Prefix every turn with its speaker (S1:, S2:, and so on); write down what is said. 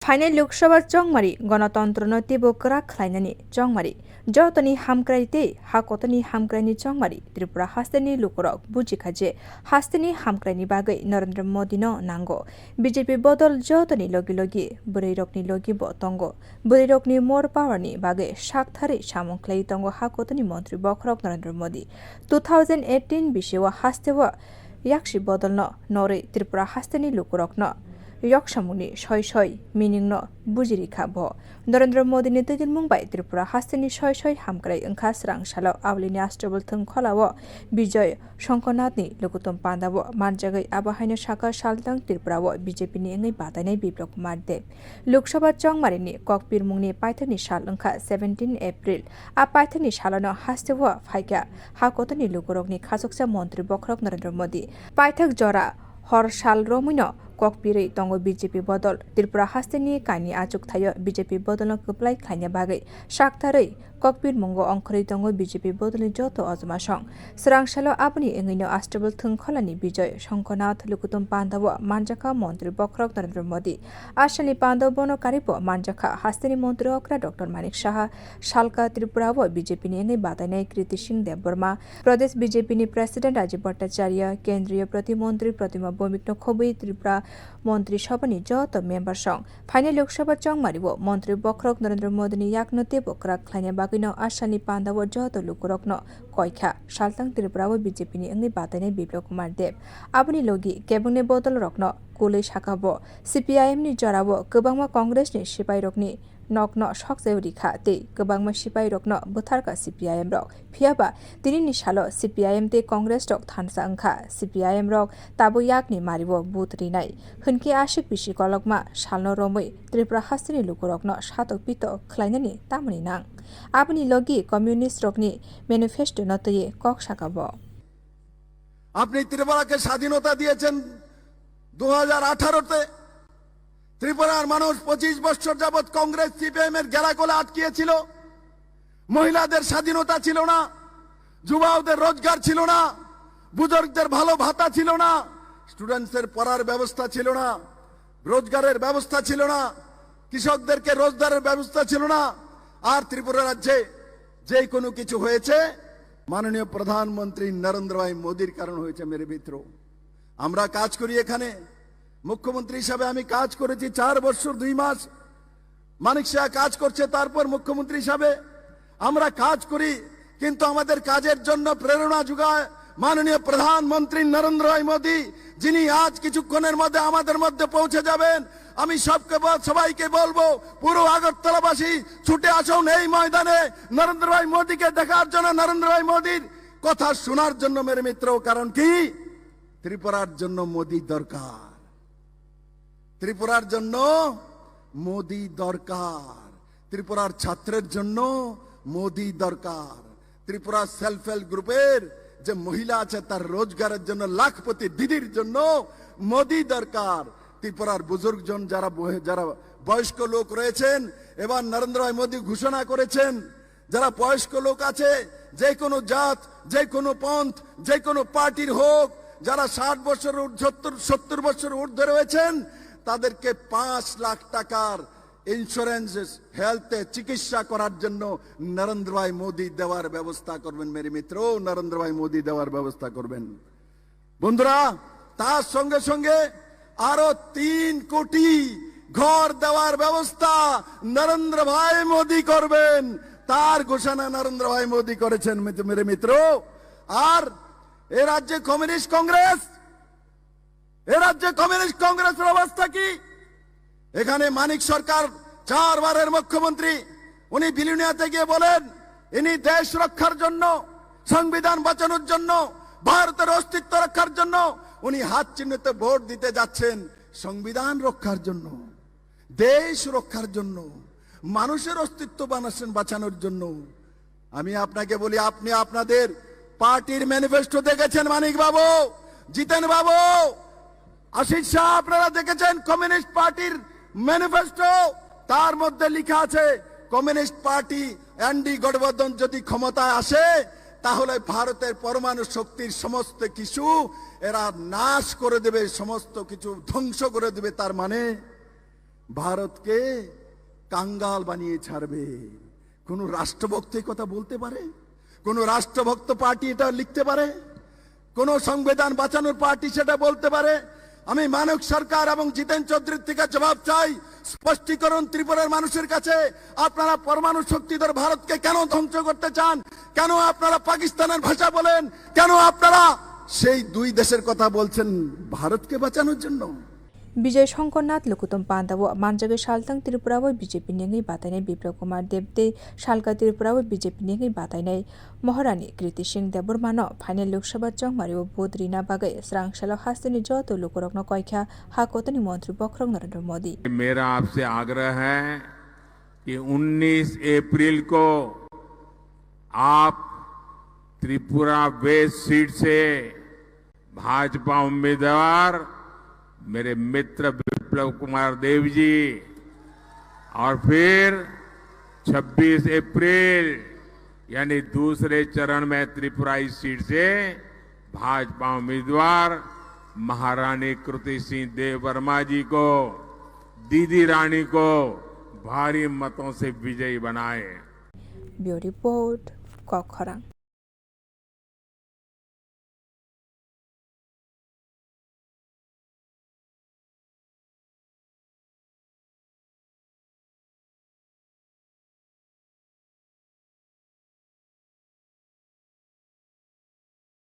S1: Final Lok Sabha चंगमारी गणतंत्र नतीबो करा खलायनानि चंगमारी जतनी हामक्राइते हाकतनी हामक्राइनि चंगमारी त्रिपुरा हास्तेनि लुकरक बुजिखाजे हास्तेनि हामक्राइनि बागै नरेंद्र मोदी नो नांगो बीजेपी बदल जतनी लगी लगी बुरैरकनि लगी बो तंगो बुरैरकनि मोर पावरनि बागै साकथारै सामंख्लाय तंगो हाकतनी मंत्री बखरक नरेंद्र मोदी 2018 बिसेवा हास्तेवा याक्षी बदल न नरै त्रिपुरा हास्तेनि लुकरक न यक्षमुनि सय सय मिनिं न बुजिरिखा भ नरेंद्र मोदी नि तैदिन मुंबाई त्रिपुरा हास्तेनि सय सय हामक्राइ ओंखा स्रां सालाव आवलिनि आस्ट्रबल थंखलाव विजय शंकरनाथनि लुकुतम पान्दाव मानजागै आबाहायनो साका सालतां त्रिपुराव बीजेपी नि एङै बादायनाय बिप्लव कुमार देव लोकसभा चंगमारिनि ककपिर मुंनि पाइथानि साल ओंखा 17 एप्रिल आ पाइथानि सालनो हास्तेव फाइका हाकतनि लुकुरकनि खासकसा मन्त्री बखरक नरेंद्र मोदी पाइथक जरा हर साल रमुनो ककपिरै तंगो बीजेपी बदल त्रिपुरा हास्तेनि कानि आचुक थायो बीजेपी बदल कप्लाय खाइने बागै साकथारै ककपिर मुंगो अंखरै तंगो बीजेपी बदलनि जतो अजमासं स्रांसालो आबनि एङैनो आस्ट्रबल थंखलानि विजय शंकरनाथ लुकुतम पान्दाव मानजाखा मन्त्री बखरक नरेंद्र मोदी आसानि पान्दाव बनो कारिपो मानजाखा हास्तेनि मन्त्री अक्रा डॉक्टर मानिक शाह सालका त्रिपुराव बीजेपी नि एङै बादायनाय कृति सिंह देवबर्मा प्रदेश बीजेपी नि प्रेसिडेन्ट राजीव भट्टाचार्य केन्द्रीय प्रतिमन्त्री प्रतिमा भौमिक खबै त्रिपुरा मन्त्री सभानि जत मेम्बर सं फाइनल लोकसभा चंगमारिव मन्त्री बखरक नरेंद्र मोदी नि याकनते बकरा खलायने बागैनो आसानि पान्दाव जत लुकुरकन कयखा सालतां त्रिपुराव बीजेपी नि एङै बादायनाय बिप्लव कुमार देव आबनि लगी केबुंनि बदल रकन कुलै शाखाब सीपीआईएम नि जराव गोबांमा कांग्रेसनि सिपाइ रकनि नकन सकजेव रिखा ते गोबांमा सिपाइ रकन बुथारका सीपीआईएम रक फियाबा तिनि सालो सीपीआईएम ते कांग्रेस रक थानसा ओंखा सीपीआईएम रक ताबो याकनि मारिव बुथ रिनाय होनके आशिक बिसि कलकमा सालनो रमै त्रिपुरा हास्तेनि लुकुरकन सातक पितक खलायनानि तामनि नां आबनि लगी कम्युनिस्ट रकनि मैनिफेस्टो नतये कक शाखाब
S2: আপনি ত্রিপুরাকে স্বাধীনতা দিয়েছেন 2018-তে ত্রিপুরার মানুষ 25 বছর যাবত কংগ্রেস সিপিএম এর গেরাকলে আটকিয়েছিল মহিলাদের স্বাধীনতা ছিল না যুবকদের রোজগার ছিল না বুজুর্গদের ভালো ভাতা ছিল না স্টুডেন্টসের পড়ার ব্যবস্থা ছিল না রোজগারের ব্যবস্থা ছিল না কৃষকদেরকে রোজগারের ব্যবস্থা ছিল না আর ত্রিপুরা রাজ্যে যে কোনো কিছু হয়েছে মাননীয় প্রধানমন্ত্রী নরেন্দ্র ভাই মোদির কারণ হয়েছে মেরে মিত্র আমরা কাজ করি এখানে মুখ্যমন্ত্রী হিসাবে আমি কাজ করেছি 4 বছর 2 মাস মানিক শাহ কাজ করছে তারপর মুখ্যমন্ত্রী হিসাবে আমরা কাজ করি কিন্তু আমাদের কাজের জন্য প্রেরণা যোগায় মাননীয় প্রধানমন্ত্রী নরেন্দ্র ভাই মোদি যিনি আজ কিছুক্ষণের মধ্যে আমাদের মধ্যে পৌঁছে যাবেন আমি সবাইকে বলবো পুরো আগরতলাবাসী ছুটে আসুন এই ময়দানে নরেন্দ্র ভাই মোদিকে দেখার জন্য নরেন্দ্র ভাই মোদির কথা শোনার জন্য মেরে মিত্র কারণ কি ত্রিপুরার জন্য মোদি দরকার ত্রিপুরার জন্য মোদি দরকার ত্রিপুরার ছাত্রের জন্য মোদি দরকার ত্রিপুরা সেলফ হেল্প গ্রুপের যে মহিলা আছে তার রোজগারের জন্য লাখপতি দিদির জন্য মোদি দরকার ত্রিপুরার বুজুর্গজন যারা বয়স্ক লোক রয়েছেন এবার নরেন্দ্র ভাই মোদি ঘোষণা করেছেন যারা বয়স্ক লোক আছে যে কোনো জাত যে কোনো পন্থ যে কোনো পার্টির হোক যারা 60 বছর 70 বছর ঊর্ধ্বে রয়েছেন তাদেরকে 5 লাখ টাকার ইন্স্যুরেন্স হেলথে চিকিৎসা করার জন্য নরেন্দ্র ভাই মোদি দেওয়ার ব্যবস্থা করবেন মেরে মিত্র নরেন্দ্র ভাই মোদি দেওয়ার ব্যবস্থা করবেন বন্ধুরা তার সঙ্গে সঙ্গে আরো 3 কোটি ঘর দেওয়ার ব্যবস্থা নরেন্দ্র ভাই মোদি করবেন তার ঘোষণা নরেন্দ্র ভাই মোদি করেছেন মেরে মিত্র আর এই রাজ্যে কমিউনিস্ট কংগ্রেসের অবস্থা কি এখানে মানিক সরকার 4 বারের মুখ্যমন্ত্রী উনি বিলুনিয়াতে গিয়ে বলেন ইনি দেশ রক্ষার জন্য সংবিধান বাঁচানোর জন্য ভারতের অস্তিত্ব রক্ষার জন্য উনি হাত চিহ্নিত ভোট দিতে যাচ্ছেন সংবিধান রক্ষার জন্য দেশ রক্ষার জন্য মানুষের অস্তিত্ব বাঁচানোর জন্য আমি আপনাকে বলি আপনি আপনাদের পার্টির ম্যানিফেস্টো দেখেছেন মানিক বাবু জিতেন বাবু আশিস শাহ আপনারা দেখেছেন কমিউনিস্ট পার্টির ম্যানিফেস্টো তার মধ্যে লেখা আছে কমিউনিস্ট পার্টি এনডি গঠবন্ধন যদি ক্ষমতায় আসে তাহলে ভারতের পরমাণু শক্তির সমস্ত কিছু এরা নাশ করে দেবে সমস্ত কিছু ধ্বংস করে দেবে তার মানে ভারতকে কাঙ্গাল বানিয়ে ছাড়বে। কোন রাষ্ট্রভক্ত এই কথা বলতে পারে? কোন রাষ্ট্রভক্ত পার্টি এটা লিখতে পারে? কোন সংবিধান বাঁচানোর পার্টি সেটা বলতে পারে? আমি মানব সরকার এবং জিতেন চৌধুরীর থেকে জবাব চাই, স্পষ্টীকরণ ত্রিপুরার মানুষের কাছে। আপনারা পরমাণু শক্তিধর ভারতকে কেন ধ্বংস করতে চান? কেন আপনারা পাকিস্তানের ভাষা বলেন? কেন আপনারা সেই দুই দেশের কথা বলছেন ভারতকে বাঁচানোর জন্য?
S1: विजय शंकरनाथ लुकुतम पांदावो मानजागे शालतंग त्रिपुरावो बीजेपी नेंगै बातायनाय बिप्लव कुमार देवदे शालका त्रिपुरावो बीजेपी नेंगै बातायनाय महारानी कृति सिंह देबरमानो फाइनल लोकसभा चंगमारिओ बुधरिना बागै स्रांगशाला हास्तेनि जत लोकरकनो कयखा हाकोतनि मंत्री बखरंग नरेंद्र मोदी।
S3: मेरा आपसे आग्रह है कि 19 अप्रैल को आप त्रिपुरा वेस्ट सीट से भाजपा उम्मीदवार मेरे मित्र बिप्लव कुमार देव जी और फिर 26 अप्रैल यानी दूसरे चरण में त्रिपुरा इस सीट से भाजपा उम्मीदवार महारानी कृति सिंह देव वर्मा जी को, दीदी रानी को भारी मतों से विजयी बनाए।
S1: Bureau report कोखरा।